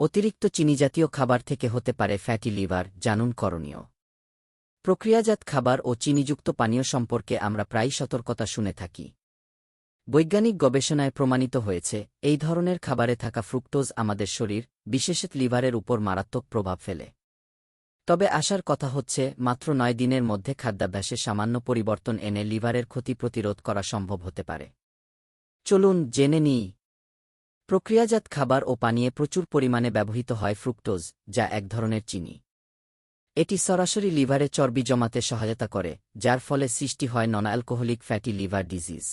অতিরিক্ত চিনিজাতীয় খাবার থেকে হতে পারে ফ্যাটি লিভার, জানুন করণীয়। প্রক্রিয়াজাত খাবার ও চিনিযুক্ত পানীয় সম্পর্কে আমরা প্রায়ই সতর্কতা শুনে থাকি। বৈজ্ঞানিক গবেষণায় প্রমাণিত হয়েছে, এই ধরনের খাবারে থাকা ফ্রুক্টোজ আমাদের শরীর, বিশেষত লিভারের উপর মারাত্মক প্রভাব ফেলে। তবে আশার কথা হচ্ছে, মাত্র 9 দিনের মধ্যে খাদ্যাভ্যাসে সামান্য পরিবর্তন এনে লিভারের ক্ষতি প্রতিরোধ করা সম্ভব হতে পারে। চলুন জেনে নিই। প্রক্রিয়াজাত খাবার ও পানীয়ে প্রচুর পরিমাণে ব্যবহৃত হয় ফ্রুক্টোজ, যা এক ধরনের চিনি। এটি সরাসরি লিভারে চর্বি জমাতে সহায়তা করে, যার ফলে সৃষ্টি হয় non alcoholic fatty liver disease.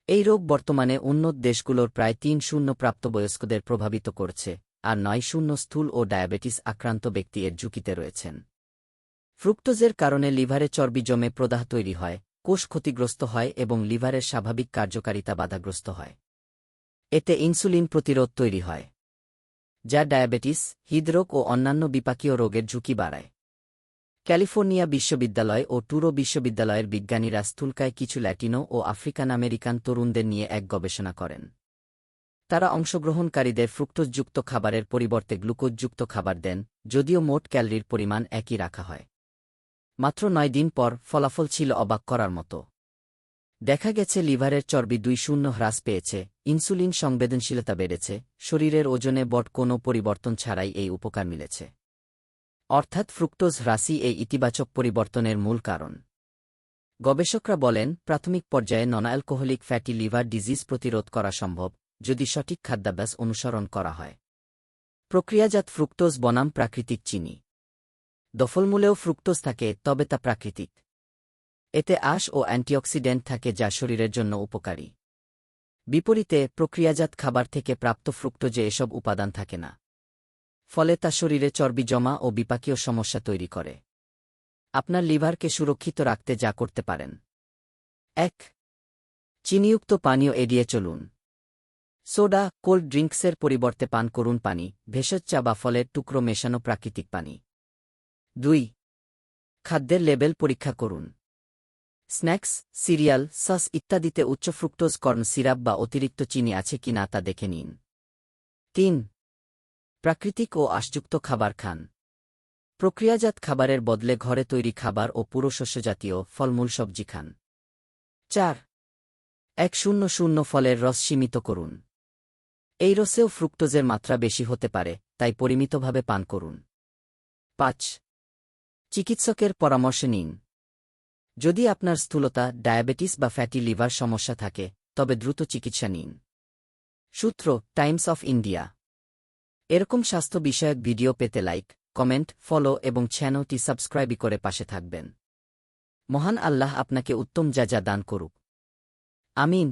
এই রোগ বর্তমানে উন্নত দেশগুলোর প্রায় 3-0 প্রাপ্তবয়স্কদের প্রভাবিত করছে, আর 9-0 স্থূল ও ডায়াবেটিস আক্রান্ত ব্যক্তি এর ঝুঁকিতে রয়েছেন। ফ্রুক্টোজের কারণে লিভারে চর্বি জমে প্রদাহ তৈরি হয়, কোষ ক্ষতিগ্রস্ত হয় এবং লিভারের স্বাভাবিক কার্যকারিতা বাধাগ্রস্ত হয়। এতে ইনসুলিন প্রতিরোধ তৈরি হয়, যা ডায়াবেটিস, হৃদরোগ ও অন্যান্য বিপাকীয় রোগের ঝুঁকি বাড়ায়। ক্যালিফোর্নিয়া বিশ্ববিদ্যালয় ও টুরো বিশ্ববিদ্যালয়ের বিজ্ঞানীরা স্থূলকায় কিছু ল্যাটিনো ও আফ্রিকান আমেরিকান তরুণদের নিয়ে এক গবেষণা করেন। তারা অংশগ্রহণকারীদের ফ্রুক্টোজযুক্ত খাবারের পরিবর্তে গ্লুকোজযুক্ত খাবার দেন, যদিও মোট ক্যালরির পরিমাণ একই রাখা হয়। মাত্র 9 দিন পর ফলাফল ছিল অবাক করার মতো। দেখা গেছে লিভারের চর্বি 2-0 হ্রাস পেয়েছে, ইনসুলিন সংবেদনশীলতা বেড়েছে, শরীরের ওজনে বট কোনো পরিবর্তন ছাড়াই এই উপকার মিলেছে। অর্থাৎ ফ্রুক্টোজ হ্রাসই এই ইতিবাচক পরিবর্তনের মূল কারণ। গবেষকরা বলেন, প্রাথমিক পর্যায়ে non alcoholic fatty liver disease প্রতিরোধ করা সম্ভব, যদি সঠিক খাদ্যাভ্যাস অনুসরণ করা হয়। প্রক্রিয়াজাত ফ্রুক্টোজ বনাম প্রাকৃতিক চিনি। দফলমূলেও ফ্রুক্টোজ থাকে, তবে তা প্রাকৃতিক। এতে আঁশ ও অ্যান্টিঅক্সিডেন্ট থাকে যা শরীরের জন্য উপকারী। বিপরীতে প্রক্রিয়াজাত খাবার থেকে প্রাপ্ত ফ্রুক্টোজে এসব উপাদান থাকে না। ফলে তা শরীরে চর্বি জমা ও বিপাকীয় সমস্যা তৈরি করে। আপনার লিভারকে সুরক্ষিত রাখতে যা করতে পারেন: 1. চিনিযুক্ত পানীয় এড়িয়ে চলুন। সোডা, কোল্ড ড্রিঙ্কসের পরিবর্তে পান করুন পানি, ভেষজ চা বা ফলের টুকরো মেশানো প্রাকৃতিক পানি। 2. খাদ্যের লেবেল পরীক্ষা করুন। স্ন্যাক্স, সিরিয়াল, সস ইত্যাদিতে উচ্চ ফ্রুক্টোজ কর্ন সিরাপ বা অতিরিক্ত চিনি আছে কিনা তা দেখে নিন। 3. প্রাকৃতিক ও আঁশযুক্ত খাবার খান। প্রক্রিয়াজাত খাবারের বদলে ঘরে তৈরি খাবার ও পুরো শস্যজাতীয় ফলমূল সবজি খান। 4. 100 ফলের রস সীমিত করুন। এই রসেও ফ্রুক্টোজের মাত্রা বেশি হতে পারে, তাই পরিমিতভাবে পান করুন। 5. চিকিৎসকের পরামর্শ নিন। যদি আপনার স্থূলতা, ডায়াবেটিস বা ফ্যাটি লিভার সমস্যা থাকে, তবে দ্রুত চিকিৎসা নিন। সূত্র: টাইমস অফ ইন্ডিয়া। এরকম স্বাস্থ্য বিষয়ক ভিডিও পেতে লাইক, কমেন্ট, ফলো এবং চ্যানেলটি সাবস্ক্রাইব করে পাশে থাকবেন। মহান আল্লাহ আপনাকে উত্তম যা দান করুক। আমিন।